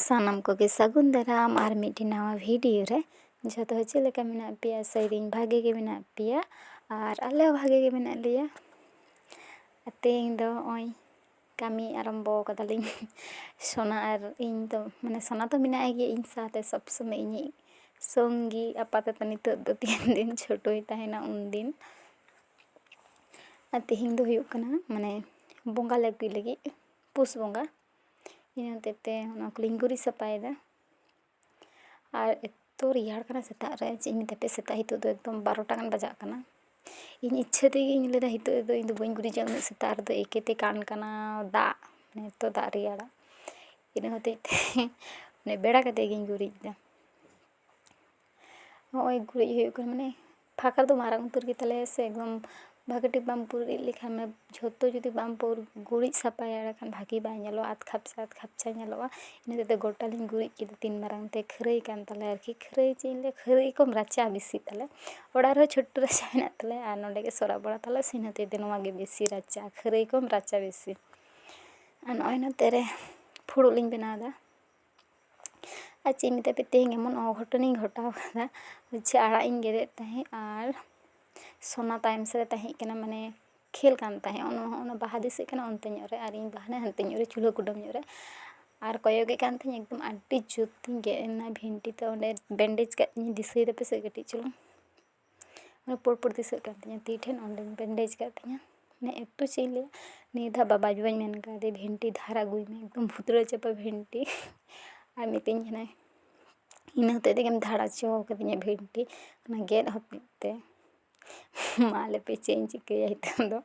ᱥᱟᱱᱟᱢ ᱠᱚᱜᱮ ᱥᱟᱹᱜᱩᱱ ᱫᱟᱨᱟᱢ ᱟᱨ ᱢᱤᱫᱴᱮᱱ ᱱᱟᱣᱟ ᱵᱷᱤᱰᱤᱭᱳ ᱨᱮ ᱡᱷᱚᱛᱚ ᱦᱚᱲ ᱪᱮᱫ ᱞᱮᱠᱟ ᱢᱮᱱᱟᱜ ᱯᱮᱭᱟ? ᱥᱮᱨᱮᱧ ᱵᱷᱟᱜᱮ ᱜᱮ ᱢᱮᱱᱟᱜ ᱯᱮᱭᱟ ᱟᱨ ᱟᱞᱮ ᱦᱚᱸ ᱵᱷᱟᱜᱮ ᱜᱮ ᱢᱮᱱᱟᱜ ᱞᱮᱭᱟ। ᱛᱮᱦᱮᱧ ᱫᱚ ᱱᱚᱜᱼᱚᱭ ᱠᱟᱹᱢᱤ ᱟᱨᱟᱢᱵᱚ ᱠᱟᱫᱟᱞᱤᱧ। ᱥᱳᱱᱟ ᱟᱨ ᱤᱧ ᱫᱚ ᱥᱳᱱᱟ ᱫᱚ ᱢᱮᱱᱟᱭ ᱜᱮᱭᱟ ᱤᱧ ᱥᱟᱶᱛᱮ ᱥᱚᱵ ᱥᱚᱢᱚᱭ ᱤᱧᱤᱡ ᱥᱚᱝᱜᱤ। ᱟᱯᱟᱛᱚᱛᱚ ᱱᱤᱛᱚᱜ ᱫᱚ 3 ᱫᱤᱱ ᱪᱷᱳᱴᱳᱭ ᱛᱟᱦᱮᱱᱟ ᱩᱱᱫᱤᱱ। ᱟᱨ ᱛᱮᱦᱮᱧ ᱫᱚ ᱦᱩᱭᱩᱜ ᱠᱟᱱᱟ ᱵᱚᱸᱜᱟ ᱞᱮ ᱟᱹᱜᱩᱭ ᱞᱟᱹᱜᱤᱫ ᱯᱩᱥ ᱵᱚᱸᱜᱟ। ᱤᱱᱟᱹ ᱦᱚᱛᱮᱡ ᱛᱮ ᱚᱱᱟ ᱠᱚᱞᱤᱧ ᱜᱩᱨᱤᱡ ᱥᱟᱯᱷᱟᱭᱮᱫᱟ। ᱟᱨ ᱮᱛᱚ ᱨᱮᱭᱟᱲ ᱠᱟᱱᱟ ᱥᱮᱛᱟᱜ ᱨᱮ ᱪᱮᱫ ᱤᱧ ᱢᱮᱛᱟᱯᱮ, ᱥᱮᱛᱟᱜ ᱱᱤᱛᱚᱜ ᱫᱚ ᱮᱠᱫᱚᱢ 12টা ᱜᱟᱱ ᱵᱟᱡᱟᱜ ᱠᱟᱱᱟ। ᱤᱧ ᱤᱪᱪᱷᱟᱹ ᱛᱮᱜᱮᱧ ᱞᱟᱹᱭᱫᱟ ᱱᱤᱛᱚᱜ ᱫᱚ ᱤᱧ ᱫᱚ ᱵᱟᱹᱧ ᱜᱩᱨᱤᱡᱟ ᱩᱱᱟᱹᱜ ᱥᱮᱛᱟᱜ ᱨᱮᱫᱚ ᱮᱠᱮᱛᱮ ᱠᱟᱱ ᱠᱟᱱᱟ ᱫᱟᱜ, ᱮᱛᱚ ᱫᱟᱜ ᱨᱮᱭᱟᱲᱟ। ᱤᱱᱟᱹ ᱦᱚᱛᱮᱡ ᱛᱮ ᱵᱮᱲᱟ ᱠᱟᱛᱮ ᱜᱤᱧ ᱜᱩᱨᱤᱡ ᱮᱫᱟ। ᱱᱚᱜᱼᱚᱭ ᱜᱩᱨᱤᱡ ᱦᱩᱭᱩᱜ ᱠᱟᱱᱟ ᱯᱷᱟᱸᱠᱟ ᱫᱚ ᱢᱟᱨᱟᱝ ᱩᱛᱟᱹᱨ ᱜᱮᱛᱟᱞᱮᱭᱟ ᱥᱮ ᱮᱠᱫᱚᱢ ᱵᱷᱟᱜᱮ ᱴᱷᱤᱠ ᱵᱟᱢ ᱜᱩᱨᱤᱡ ᱞᱮᱠᱷᱟᱱ ᱡᱷᱚᱛᱚ ᱡᱩᱫᱤ ᱵᱟᱢ ᱜᱩᱨᱤᱡ ᱥᱟᱯᱷᱟᱭᱟ ᱮᱸᱰᱮᱠᱷᱟᱱ ᱵᱷᱟᱜᱮ ᱵᱟᱭ ᱧᱮᱞᱚᱜᱼᱟ, ᱟᱫ ᱠᱷᱟᱯᱪᱟ ᱧᱮᱞᱚᱜᱼᱟ। ᱤᱱᱟᱹ ᱦᱚᱛᱮᱡ ᱛᱮ ᱜᱚᱴᱟ ᱞᱤᱧ ᱜᱩᱨᱤᱡ ᱠᱮᱫᱟ 3 ᱢᱟᱨᱟᱝ ᱛᱮ ᱠᱷᱟᱹᱨᱟᱹᱭ ᱠᱟᱱ ᱛᱟᱞᱮᱭᱟ ᱟᱨᱠᱤ। ᱠᱷᱟᱹᱨᱟᱹᱭ ᱪᱮᱫ ᱤᱧ ᱞᱟᱹᱭᱟ, ᱠᱷᱟᱹᱨᱟᱹᱭ ᱠᱚᱢ ᱨᱟᱪᱟ ᱵᱮᱥᱤ ᱛᱟᱞᱮ। ᱚᱲᱟᱜ ᱨᱮᱦᱚᱸ ᱪᱷᱳᱴᱳ ᱨᱟᱪᱟ ᱢᱮᱱᱟᱜ ᱛᱟᱞᱮᱭᱟ ᱟᱨ ᱱᱚᱸᱰᱮ ᱜᱮ ᱥᱚᱨᱟᱵ ᱵᱟᱲᱟ ᱛᱟᱞᱮ ᱥᱮ ᱤᱱᱟᱹ ᱦᱚᱛᱮᱡ ᱛᱮ ᱱᱚᱣᱟ ᱜᱮ ᱵᱮᱥᱤ ᱨᱟᱪᱟ, ᱠᱷᱟᱹᱨᱟᱹᱭ ᱠᱚᱢ ᱨᱟᱪᱟ ᱵᱮᱥᱤ। ᱟᱨ ᱱᱚᱜᱼᱚᱭ ᱱᱚᱛᱮ ᱨᱮ ᱯᱷᱩᱲᱩᱜ ᱞᱤᱧ ᱵᱮᱱᱟᱣᱫᱟ। ᱟᱨ ᱪᱮᱫ ᱤᱧ ᱢᱮᱛᱟᱯᱮ, ᱛᱮᱦᱮᱧ ᱮᱢᱚᱱ ᱚᱜᱷᱚᱴᱚᱱᱤᱧ ᱜᱷᱚᱴᱟᱣ ᱠᱟᱫᱟ। ᱟᱲᱟᱜ ᱤᱧ ᱜᱮᱫᱮᱫ ᱛᱟᱦᱮᱸᱫ ᱟᱨ ᱥᱳᱱᱟ ᱛᱟᱭᱚᱢ ᱥᱮᱫ ᱨᱮ ᱛᱟᱦᱮᱸ ᱠᱟᱱᱟ, ᱠᱷᱮᱞ ᱠᱟᱱ ᱛᱟᱦᱮᱸᱫ ᱚᱱᱟ ᱵᱟᱦᱟ ᱫᱤᱥᱟᱹᱜ ᱠᱟᱱᱟ ᱚᱱᱛᱮ ᱧᱚᱜ ᱨᱮ, ᱟᱨ ᱤᱧ ᱦᱟᱱᱛᱮ ᱧᱚᱜ ᱨᱮ ᱪᱩᱞᱦᱟᱹ ᱠᱩᱰᱟᱹᱢ ᱧᱚᱜ ᱨᱮ। ᱟᱨ ᱠᱚᱭᱚᱜᱮᱫ ᱠᱟᱱ ᱛᱟᱦᱮᱸᱧ ᱮᱠᱫᱚᱢ ᱟᱹᱰᱤ ᱡᱳᱨ ᱛᱤᱧ ᱜᱮᱫ ᱮᱱᱟ ᱵᱷᱤᱱᱴᱤ ᱛᱮ, ᱚᱸᱰᱮ ᱵᱮᱱᱰᱮᱡᱽ ᱠᱟᱜ ᱛᱤᱧᱟᱹ, ᱫᱤᱥᱟᱹᱭ ᱫᱟᱯᱮ ᱥᱮ ᱠᱟᱹᱴᱤᱡ ᱪᱩᱞᱩᱝ ᱯᱩᱲ ᱯᱩᱲ ᱫᱤᱥᱟᱹᱜ ᱠᱟᱱ ᱛᱤᱧᱟᱹ ᱛᱤ ᱴᱷᱮᱱ, ᱚᱸᱰᱮᱧ ᱵᱮᱱᱰᱮᱡᱽ ᱠᱟᱜ ᱛᱤᱧᱟᱹ। ᱮᱛᱚ ᱪᱮᱫ ᱤᱧ ᱞᱟᱹᱭᱟ, ᱱᱤᱭᱟᱹ ᱫᱷᱟᱣ ᱵᱟᱵᱟ ᱟᱭᱳᱧ ᱢᱮᱱ ᱠᱟᱣᱫᱮ ᱵᱷᱤᱱᱴᱤ ᱫᱷᱟᱨ ᱟᱹᱜᱩᱭ ᱢᱮ, ᱮᱠᱫᱚم ᱵᱷᱩᱛᱲᱟᱹ ᱪᱟᱯᱟ ᱵᱷᱤᱱᱴᱤ। ᱟᱨ ᱢᱤᱛᱟᱹᱧ ᱠᱟᱱᱟᱭ ᱤᱱᱟᱹ ᱦᱚᱛᱮᱡ ᱛᱮᱜᱮᱢ ᱫᱷᱟᱲ ᱦᱚᱪᱚ ᱠᱟᱹᱫᱤᱧᱟ ᱵᱷᱤᱱᱴᱤ, ᱚᱱᱟ ᱜᱮᱫ ᱦᱚᱛᱮᱡ ᱛᱮ। ᱢᱟ ᱞᱮᱯᱮ ᱪᱮᱫ ᱤᱧ ᱪᱤᱠᱟᱹᱭᱟ ᱱᱤᱛᱚᱜ ᱫᱚ,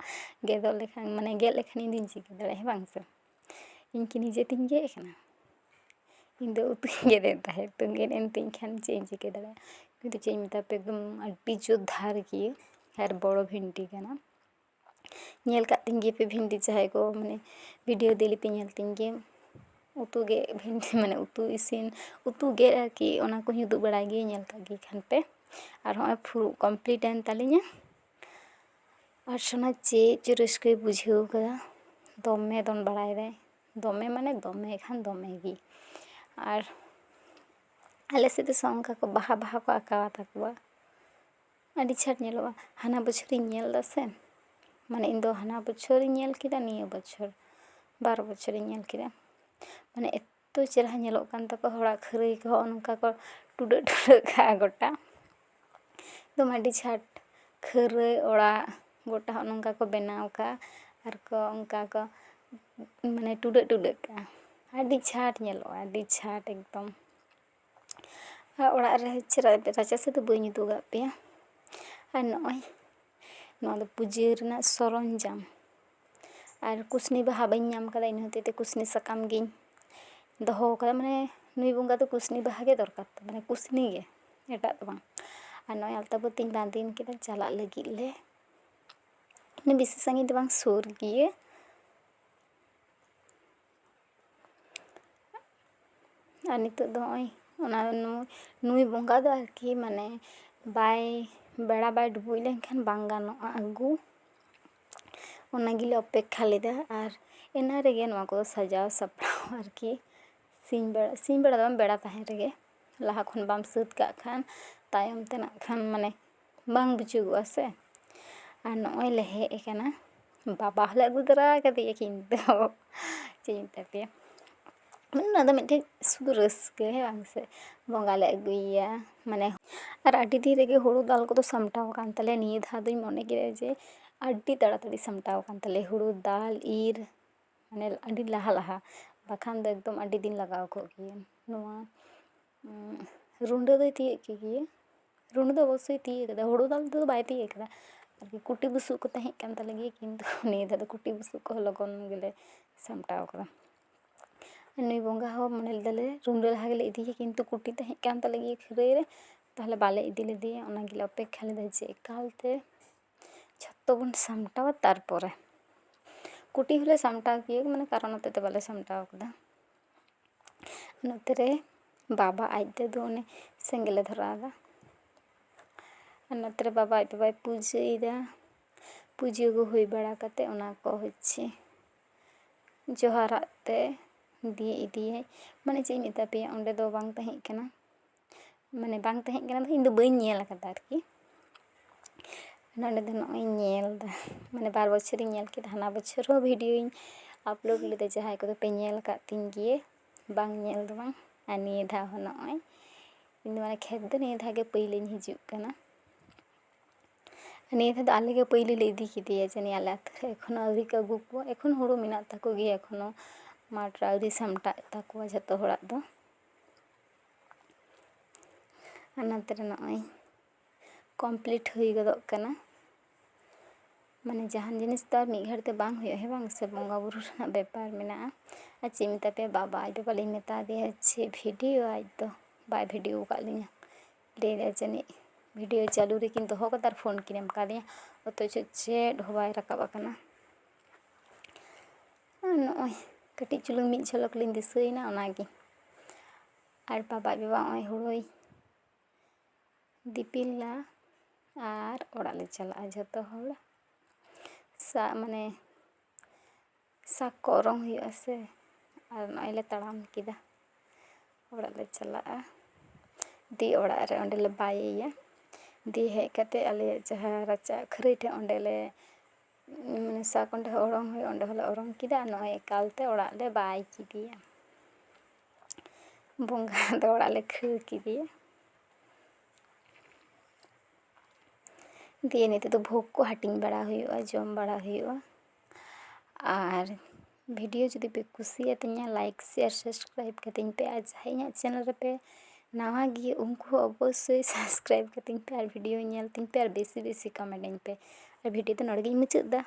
ᱜᱮᱫ ᱞᱮᱠᱷᱟᱱ ᱤᱧ ᱫᱩᱧ ᱪᱤᱠᱟᱹ ᱫᱟᱲᱮᱭᱟᱜᱼᱟ, ᱦᱮᱸ ᱵᱟᱝ ᱥᱮ? ᱤᱧ ᱠᱤ ᱱᱤᱡᱮ ᱛᱤᱧ ᱜᱮᱫ ᱟᱠᱟᱱᱟ? ᱤᱧ ᱫᱚ ᱩᱛᱩᱧ ᱜᱮᱫᱮᱫ ᱛᱟᱦᱮᱸᱫ, ᱛᱚ ᱜᱮᱫ ᱮᱱ ᱛᱤᱧ ᱠᱷᱟᱱ ᱪᱮᱫ ᱤᱧ ᱪᱤᱠᱟᱹ ᱫᱟᱲᱮᱭᱟᱜᱼᱟ? ᱠᱤᱱᱛᱩ ᱪᱮᱫ ᱤᱧ ᱢᱮᱛᱟᱯᱮ, ᱮᱠᱫᱚᱢ ᱟᱹᱰᱤ ᱡᱳᱨ ᱫᱷᱟᱨ ᱜᱮᱭᱟ ᱟᱨ ᱵᱚᱲᱚ ᱵᱷᱤᱱᱴᱤ ᱠᱟᱱᱟ। ᱧᱮᱞ ᱠᱟᱜ ᱛᱤᱧ ᱜᱮᱯᱮ ᱵᱷᱤᱱᱴᱤ ᱡᱟᱦᱟᱸᱭ ᱠᱚ ᱵᱷᱤᱰᱤᱭᱳ ᱫᱤᱞᱤ ᱯᱮ ᱧᱮᱞ ᱛᱤᱧ ᱜᱮ, ᱩᱛᱩ ᱜᱮᱫ ᱵᱷᱤᱱᱴᱤ ᱩᱛᱩ ᱤᱥᱤᱱ ᱩᱛᱩ ᱜᱮᱫ ᱟᱨᱠᱤ, ᱚᱱᱟ ᱠᱚᱧ ᱩᱫᱩᱜ ᱵᱟᱲᱟᱭ ᱜᱮᱭᱟ, ᱧᱮᱞ ᱠᱟᱜ ᱜᱮ ᱠᱷᱟᱱ ᱯᱮ। ᱟᱨ ᱦᱚᱸᱜᱼᱚᱭ ᱯᱷᱩᱲᱩᱜ ᱠᱚᱢᱯᱞᱤᱴ ᱮᱱ ᱛᱟᱹᱞᱤᱧᱟ। ᱟᱨ ᱥᱳᱱᱟ ᱪᱮᱫ ᱨᱟᱹᱥᱠᱟᱹᱭ ᱵᱩᱡᱷᱟᱹᱣ ᱠᱟᱫᱟ, ᱫᱚᱢᱮ ᱫᱚᱱ ᱵᱟᱲᱟᱭᱮᱫᱟᱭ, ᱫᱚᱢᱮ ᱫᱚᱢᱮ ᱠᱷᱟᱱ ᱫᱚᱢᱮ ᱜᱮ। ᱟᱨ ᱟᱞᱮ ᱥᱮᱫ ᱫᱚ ᱚᱱᱠᱟ ᱠᱚ ᱵᱟᱦᱟ ᱠᱚ ᱟᱸᱠᱟᱣ ᱛᱟᱠᱚᱣᱟ, ᱟᱹᱰᱤ ᱪᱷᱟᱴ ᱧᱮᱞᱚᱜᱼᱟ। ᱦᱟᱱᱟ ᱵᱚᱪᱷᱚᱨᱤᱧ ᱧᱮᱞ ᱮᱫᱟ ᱥᱮ, ᱤᱧ ᱫᱚ ᱦᱟᱱᱟ ᱵᱚᱪᱷᱚᱨᱤᱧ ᱧᱮᱞ ᱠᱮᱫᱟ, ᱱᱤᱭᱟᱹ ᱵᱚᱪᱷᱚᱨ 12 ᱵᱚᱪᱷᱚᱨᱤᱧ ᱧᱮᱞ ᱠᱮᱫᱟ। ᱮᱛᱚ ᱪᱮᱦᱨᱟ ᱧᱮᱞᱚᱜ ᱠᱟᱱ ᱛᱟᱠᱚᱣᱟ ᱦᱚᱲᱟᱜ ᱠᱷᱟᱹᱨᱟᱹᱭ ᱠᱚᱦᱚᱸ ᱱᱚᱝᱠᱟ ᱠᱚ ᱴᱩᱰᱟᱹᱜ ᱠᱟᱜᱼᱟ ᱜᱚᱴᱟ, ᱮᱠᱫᱚᱢ ᱟᱹᱰᱤ ᱪᱷᱟᱴ ᱠᱷᱟᱹᱨᱟᱹᱭ ᱚᱲᱟᱜ ᱜᱚᱴᱟ ᱦᱚᱸ ᱱᱚᱝᱠᱟ ᱠᱚ ᱵᱮᱱᱟᱣ ᱠᱟᱜᱼᱟ ᱟᱨ ᱠᱚ ᱚᱱᱠᱟ ᱠᱚ ᱴᱩᱰᱟᱹᱜ ᱠᱟᱜᱼᱟ, ᱟᱹᱰි ᱪᱷᱟᱴ ᱧᱮᱞᱚᱜᱼᱟ, ᱟᱹᱰි ᱪᱷᱟᱴ ᱮᱠᱫᱚম। ᱟᱨ ᱚᱲᱟᱜ ᱨᱮ ᱨᱟᱪᱟ ᱥᱮᱫ ᱫᱚ ᱵᱟᱹᱧ ᱩᱫᱩᱜ ᱟᱫ ᱯᱮᱭᱟ। ᱟᱨ ᱱᱚᱜᱼᱚᱭ ᱱᱚᱣᱟ ᱫᱚ ᱯᱩᱡᱟᱹ ᱨᱮᱱᱟᱜ ᱥᱚᱨᱚᱧᱡᱟᱢ, ᱟᱨ ᱠᱩᱥᱱᱤ ᱵᱟᱦᱟ ᱵᱟᱹᱧ ᱧᱟᱢ ᱠᱟᱫᱟ, ᱤᱱᱟᱹ ᱦᱚᱛᱮᱡ ᱛᱮ ᱠᱩᱥᱱᱤ ᱥᱟᱠᱟᱢ ᱜᱤᱧ ᱫᱚᱦᱚ ᱠᱟᱫᱟ। ᱱᱩᱭ ᱵᱚᱸᱜᱟ ᱫᱚ ᱠᱩᱥᱱᱤ ᱵᱟᱦᱟ ᱜᱮ ᱫᱚᱨᱠᱟর, ᱠᱩᱥᱱᱤ ᱜᱮ, ᱮᱴᱟᱜ ᱫᱚ ᱵᱟᱝ। ᱟᱨ ᱱᱚᱜᱼᱚᱭ ᱟᱞᱛᱟ ᱯᱟᱹᱛᱤᱧ ᱵᱟᱸᱫᱮᱱ ᱠᱮᱫᱟ, ᱪᱟᱞᱟᱜ ᱞᱟᱹᱜᱤᱫ ᱞᱮ, ᱵᱮᱥᱤ ᱥᱟᱺᱜᱤᱧ ᱫᱚ ᱵᱟᱝ, ᱥᱩᱨ ᱜᱮᱭᱟ। ᱟᱨ ᱱᱤᱛᱚᱜ ᱫᱚ ᱱᱚᱜᱼᱚᱭ ᱱᱩᱭ ᱵᱚᱸᱜᱟ ᱫᱚ ᱟᱨᱠᱤ ᱵᱮᱲᱟ ᱵᱟᱭ ᱰᱩᱵᱩᱡ ᱞᱮᱱᱠᱷᱟᱱ ᱵᱟᱝ ᱜᱟᱱᱚᱜᱼᱟ ᱟᱹᱜᱩ, ᱚᱱᱟ ᱜᱮᱞᱮ ᱚᱯᱮᱠᱠᱷᱟ ᱞᱮᱫᱟ। ᱟᱨ ᱮᱱᱟ ᱨᱮᱜᱮ ᱱᱚᱣᱟ ᱠᱚ ᱥᱟᱡᱟᱣ ᱥᱟᱯᱲᱟᱣ ᱟᱨᱠᱤ, ᱥᱤᱧ ᱵᱮᱲᱟ ᱫᱚ ᱵᱟᱝ, ᱵᱮᱲᱟ ᱛᱟᱦᱮᱸ ᱨᱮᱜᱮ, ᱞᱟᱦᱟ ᱠᱷᱚᱱ ᱵᱟᱢ ᱥᱟᱹᱛ ᱠᱟᱜ ᱠᱷᱟᱱ ᱛᱟᱭᱚᱢ ᱛᱮ ᱱᱟᱜ ᱠᱷᱟᱱ ᱵᱟᱝ ᱵᱩᱡᱩᱜᱚᱜᱼᱟ ᱥᱮ। ᱟᱨ ᱱᱚᱜᱼᱚᱭ ᱞᱮ ᱦᱮᱡ ᱟᱠᱟᱱᱟ, ᱵᱟᱵᱟ ᱦᱚᱸᱞᱮ ᱟᱹᱜᱩ ᱛᱚᱨᱟ ᱠᱟᱫᱮᱭᱟ, ᱠᱤᱱᱛᱩ ᱪᱮᱫ ᱤᱧ ᱢᱮᱛᱟ ᱯᱮᱭᱟ, ᱚᱱᱟ ᱫᱚ ᱢᱤᱫᱴᱮᱡ ᱥᱩᱫᱷᱩ ᱨᱟᱹᱥᱠᱟᱹ, ᱦᱮᱸ ᱵᱟᱝ ᱥᱮ? ᱵᱚᱸᱜᱟ ᱞᱮ ᱟᱹᱜᱩᱭᱮᱭᱟ ᱟᱨ ᱟᱹᱰᱤ ᱫᱤᱱ ᱨᱮᱜᱮ ᱦᱩᱲᱩ ᱫᱟᱞ ᱠᱚᱫᱚ ᱥᱟᱢᱴᱟᱣ ᱟᱠᱟᱱ ᱛᱟᱞᱮᱭᱟ। ᱱᱤᱭᱟᱹ ᱫᱷᱟᱣ ᱫᱚᱧ ᱢᱚᱱᱮ ᱠᱮᱫᱟ ᱡᱮ ᱟᱹᱰᱤ ᱛᱟᱲᱟᱛᱟᱲᱤ ᱥᱟᱢᱴᱟᱣ ᱟᱠᱟᱱ ᱛᱟᱞᱮᱭᱟ, ᱦᱩᱲᱩ ᱫᱟᱞ ᱤᱨ ᱟᱹᱰᱤ ᱞᱟᱦᱟ, ᱵᱟᱠᱷᱟᱱ ᱫᱚ ᱮᱠᱫᱚᱢ ᱟᱹᱰᱤ ᱫᱤᱱ ᱞᱟᱜᱟᱣ ᱠᱚᱜ ᱜᱮᱭᱟ। ᱱᱚᱣᱟ ᱨᱩᱸᱰᱟᱹ ᱫᱚᱭ ᱛᱤᱭᱳᱜ ᱠᱮᱫ ᱜᱮᱭᱟ, ᱨᱩᱸᱰᱟᱹ ᱫᱚ ᱚᱵᱚᱥᱥᱳᱭ ᱛᱤᱭᱳᱜ ᱠᱟᱫᱟ, ᱦᱩᱲᱩ ᱫᱟᱞ ᱫᱚ ᱵᱟᱭ ᱛᱤᱭᱳᱜ ᱠᱟᱫᱟ। ᱟᱨᱠᱤ ᱠᱩᱴᱤ ᱵᱩᱥᱩᱵ ᱠᱚ ᱛᱟᱦᱮᱸ ᱠᱟᱱ ᱛᱟᱞᱮ ᱜᱮᱭᱟ, ᱠᱤᱱᱛᱩ ᱱᱤᱭᱟᱹ ᱫᱷᱟᱣ ᱫᱚ ᱠᱩᱴᱤ ᱵᱩᱥᱩᱵ ᱠᱚᱦᱚᱸ ᱞᱚᱜᱚᱱ ᱜᱮᱞᱮ ᱥᱟᱢᱴᱟᱣ ᱠᱟᱫᱟ। ᱱᱩᱭ ᱵᱚᱸᱜᱟ ᱦᱚᱸ ᱢᱚᱱᱮ ᱞᱮᱫᱟᱞᱮ ᱨᱩᱸᱰᱟᱹ ᱞᱟᱦᱟ ᱜᱮᱞᱮ ᱤᱫᱤᱭᱟ, ᱠᱤᱱᱛᱩ ᱠᱩᱴᱤ ᱛᱟᱦᱮᱸ ᱠᱟᱱ ᱛᱟᱞᱮ ᱜᱮᱭᱟ ᱠᱷᱟᱹᱨᱟᱹᱭ ᱨᱮ, ᱛᱟᱦᱞᱮ ᱵᱟᱞᱮ ᱤᱫᱤ ᱞᱮᱫᱮᱭᱟ। ᱚᱱᱟ ᱜᱮᱞᱮ ᱚᱯᱮᱠᱠᱷᱟ ᱞᱮᱫᱟ ᱡᱮ ᱮᱠᱟᱞᱛᱮ ᱡᱷᱚᱛᱚ ᱵᱚᱱ ᱥᱟᱢᱴᱟᱣᱟ ᱛᱟᱨᱯᱚᱨᱮ ᱠᱩᱴᱤ ᱦᱚᱸᱞᱮ ᱥᱟᱢᱴᱟᱣ ᱠᱮᱭᱟ, ᱠᱟᱨᱚᱱ ᱦᱚᱛᱮᱡ ᱛᱮ ᱵᱟᱞᱮ ᱥᱟᱢᱴᱟᱣ ᱠᱟᱫᱟ। ᱱᱚᱛᱮ ᱨᱮ ᱵᱟᱵᱟ ᱟᱡ ᱛᱮᱫᱚ ᱥᱮᱸᱜᱮᱞᱮ ᱫᱷᱚᱨᱟᱣᱫᱟ, ᱟᱨ ᱱᱚᱛᱮ ᱨᱮ ᱵᱟᱵᱟ ᱟᱡ ᱵᱟᱵᱟᱭ ᱯᱩᱡᱟᱹᱭᱮᱫᱟ। ᱯᱩᱡᱟᱹ ᱠᱚ ᱦᱩᱭ ᱵᱟᱲᱟ ᱠᱟᱛᱮ ᱚᱱᱟ ᱠᱚ ᱡᱚᱦᱟᱨᱟᱜ ᱛᱮ ᱫᱤᱭᱮ ᱤᱫᱤᱭᱟᱭ, ᱢᱟᱱᱮ ᱪᱮᱫ ᱤᱧ ᱢᱮᱛᱟ ᱯᱮᱭᱟ, ᱚᱸᱰᱮ ᱫᱚ ᱵᱟᱝ ᱛᱟᱦᱮᱸ ᱠᱟᱱᱟ, ᱢᱟᱱᱮ ᱵᱟᱝ ᱛᱟᱦᱮᱸ ᱠᱟᱱᱟ ᱫᱚ ᱤᱧ ᱫᱚ ᱵᱟᱹᱧ ᱧᱮᱞ ᱟᱠᱟᱫᱟ ᱟᱨᱠᱤ, ᱱᱚᱸᱰᱮ ᱫᱚ ᱱᱚᱜᱼᱚᱭ ᱤᱧ ᱧᱮᱞᱫᱟ, ᱢᱟᱱᱮ 2 ᱵᱚᱪᱷᱚᱨᱤᱧ ᱧᱮᱞ ᱠᱮᱫᱟ, ᱦᱟᱱᱟ ᱵᱚᱪᱷᱚᱨ ᱦᱚᱸ ᱵᱷᱤᱰᱤᱭᱳᱧ ᱟᱯᱞᱳᱰ ᱞᱮᱫᱟ, ᱡᱟᱦᱟᱸᱭ ᱠᱚᱫᱚ ᱯᱮ ᱧᱮᱞ ᱟᱠᱟᱫ ᱛᱤᱧ ᱜᱮ, ᱵᱟᱝ ᱧᱮᱞ ᱫᱚ ᱵᱟᱝ, ᱟᱨ ᱱᱤᱭᱟᱹ ᱫᱷᱟᱣ ᱦᱚᱸ ᱱᱚᱜᱼᱚᱭ ᱤᱧ ᱫᱚ ᱢᱟᱱᱮ ᱠᱷᱮᱛ ᱫᱚ ᱱᱤᱭᱟᱹ ᱫᱷᱟᱣ ᱜᱮ ᱯᱳᱭᱞᱳᱧ ᱦᱤᱡᱩᱜ ᱠᱟᱱᱟ, ᱱᱤᱭᱟᱹ ᱫᱷᱟᱣ ᱫᱚ ᱟᱞᱮ ᱜᱮ ᱯᱳᱭᱞᱳ ᱞᱮ ᱤᱫᱤ ᱠᱮᱫᱮᱭᱟ ᱡᱟᱹᱱᱤᱡ ᱟᱞᱮ ᱟᱹᱛᱩ ᱨᱮ, ᱮᱠᱷᱚᱱᱳ ᱟᱹᱣᱨᱤ ᱠᱚ ᱟᱹᱜᱩ ᱠᱚᱣᱟ, ᱮᱠᱷᱚᱱ ᱦᱳᱲᱳ ᱢᱮᱱᱟᱜ ᱛᱟᱠᱚ ᱜᱮᱭᱟ, ᱮᱠᱷᱚᱱᱳ ᱢᱟᱴᱷ ᱨᱮ ᱟᱹᱣᱨᱤ ᱥᱟᱢᱴᱟᱜ ᱛᱟᱠᱚᱣᱟ ᱡᱷᱚᱛᱚ ᱦᱚᱲᱟᱜ ᱫᱚ, ᱟᱨ ᱱᱚᱛᱮ ᱨᱮ ᱱᱚᱜᱼᱚᱭ ᱠᱚᱢᱯᱞᱤᱴ ᱦᱩᱭ ᱜᱚᱫᱚᱜ ᱠᱟᱱᱟ, ᱢᱟᱱᱮ ᱡᱟᱦᱟᱱ ᱡᱤᱱᱤᱥ ᱫᱚ ᱟᱨ ᱢᱤᱫ ᱜᱷᱟᱹᱲᱤᱡ ᱛᱮ ᱵᱟᱝ ᱦᱩᱭᱩᱜᱼᱟ, ᱦᱮᱸ ᱵᱟᱝ ᱥᱮ, ᱵᱚᱸᱜᱟ ᱵᱩᱨᱩ ᱨᱮᱱᱟᱜ ᱵᱮᱯᱟᱨ ᱢᱮᱱᱟᱜᱼᱟ, ᱟᱨ ᱪᱮᱫ ᱢᱮᱛᱟ ᱯᱮᱭᱟ, ᱟᱡ ᱵᱟᱵᱟ ᱞᱤᱧ ᱢᱮᱛᱟ ᱫᱮᱭᱟ ᱡᱮ ᱵᱷᱤᱰᱤᱭᱳ, ᱟᱡ ᱫᱚ ᱵᱟᱭ ᱵᱷᱤᱰᱤᱭᱳ ᱟᱠᱟᱫ ᱞᱤᱧᱟᱹ, ᱞᱟᱹᱭᱫᱟ ᱡᱟᱹᱱᱤᱡ ᱵᱷᱤᱰᱤᱭᱳ ᱪᱟᱹᱞᱩ ᱨᱮᱠᱤᱱ ᱫᱚᱦᱚ ᱠᱟᱫᱟ ᱟᱨ ᱯᱷᱳᱱ ᱠᱤᱱ ᱮᱢ ᱠᱟᱫᱤᱧᱟ, ᱚᱛᱷᱚᱪᱚ ᱪᱮᱫ ᱦᱚᱸ ᱵᱟᱭ ᱨᱟᱠᱟᱵ ᱟᱠᱟᱱᱟ, ᱟᱨ ᱱᱚᱜᱼᱚᱭ ᱠᱟᱹᱴᱤᱡ ᱪᱩᱞᱩᱝ ᱢᱤᱫ ᱡᱷᱚᱞᱚᱠ ᱞᱤᱧ ᱫᱤᱥᱟᱹᱭᱮᱱᱟ ᱚᱱᱟᱜᱮ, ᱟᱨ ᱟᱡ ᱵᱟᱵᱟ ᱱᱚᱜᱼᱚᱭ ᱦᱳᱲᱳᱭ ᱫᱤᱯᱤᱞᱟ, ᱟᱨ ᱚᱲᱟᱜ ᱞᱮ ᱪᱟᱞᱟᱜᱼᱟ ᱡᱷᱚᱛᱚ ᱦᱚᱲ, ᱢᱟᱱᱮ ᱥᱟᱠ ᱠᱚ ᱚᱨᱚᱝ ᱦᱩᱭᱩᱜᱼᱟ ᱥᱮ, ᱟᱨ ᱱᱚᱜᱼᱚᱭ ᱞᱮ ᱛᱟᱲᱟᱢ ᱠᱮᱫᱟ, ᱚᱲᱟᱜ ᱞᱮ ᱪᱟᱞᱟᱜᱼᱟ, ᱫᱤᱭᱮ ᱚᱲᱟᱜ ᱨᱮ ᱚᱸᱰᱮ ᱞᱮ ᱵᱟᱭᱮᱭᱟ, ᱫᱤᱭᱮ ᱦᱮᱡ ᱠᱟᱛᱮᱫ ᱟᱞᱮᱭᱟᱜ ᱡᱟᱦᱟᱸ ᱨᱟᱪᱟ ᱠᱷᱟᱹᱨᱟᱹᱭ ᱴᱷᱮᱡ ᱚᱸᱰᱮ ᱞᱮ, ᱢᱟᱱᱮ ᱥᱟᱠ ᱚᱸᱰᱮ ᱦᱚᱸ ᱚᱨᱚᱝ ᱦᱩᱭᱩᱜᱼᱟ, ᱚᱸᱰᱮ ᱦᱚᱸᱞᱮ ᱚᱨᱚᱝ ᱠᱮᱫᱟ, ᱟᱨ ᱱᱚᱜᱼᱚᱭ ᱮᱠᱟᱞᱛᱮ ᱚᱲᱟᱜ ᱞᱮ ᱵᱟᱭ ᱠᱮᱫᱮᱭᱟ, ᱵᱚᱸᱜᱟ ᱫᱚ ᱚᱲᱟᱜ ᱞᱮ ᱠᱷᱟᱹᱲ ᱠᱮᱫᱮᱭᱟ, ᱫᱤᱭᱮ ᱱᱤᱛᱚᱜ ᱫᱚ ᱵᱷᱳᱜᱽ ᱠᱚ ᱦᱟᱹᱴᱤᱧ ᱵᱟᱲᱟ ᱦᱩᱭᱩᱜᱼᱟ, ᱡᱚᱢ ᱵᱟᱲᱟ ᱦᱩᱭᱩᱜᱼᱟ, ᱟᱨ ᱵᱷᱤᱰᱤᱭᱳ ᱡᱩᱫᱤ ᱯᱮ ᱠᱩᱥᱤᱭᱟᱛᱤᱧᱟ ᱞᱟᱭᱤᱠ ᱥᱮᱭᱟᱨ ᱥᱟᱵᱥᱠᱨᱟᱭᱤᱵ ᱠᱟᱹᱛᱤᱧ ᱯᱮ, ᱟᱨ ᱡᱟᱦᱟᱸᱭ ᱤᱧᱟᱹᱜ ᱪᱮᱱᱮᱞ ᱨᱮᱯᱮ ᱱᱟᱣᱟ ᱜᱮ ᱩᱱᱠᱩ ᱦᱚᱸ ᱚᱵᱚᱥᱥᱳᱭ ᱥᱟᱵᱥᱠᱨᱟᱭᱤᱵ ᱠᱟᱹᱛᱤᱧ ᱯᱮ, ᱟᱨ ᱵᱷᱤᱰᱤᱭᱳ ᱧᱮᱞ ᱛᱤᱧ ᱯᱮ, ᱟᱨ ᱵᱮᱥᱤ ᱵᱮᱥᱤ ᱠᱚᱢᱮᱱᱴ ᱟᱹᱧ ᱯᱮ, ᱟᱨ ᱵᱷᱤᱰᱤᱭᱳ ᱫᱚ ᱱᱚᱸᱰᱮ ᱜᱤᱧ ᱢᱩᱪᱟᱹᱫ ᱮᱫᱟ।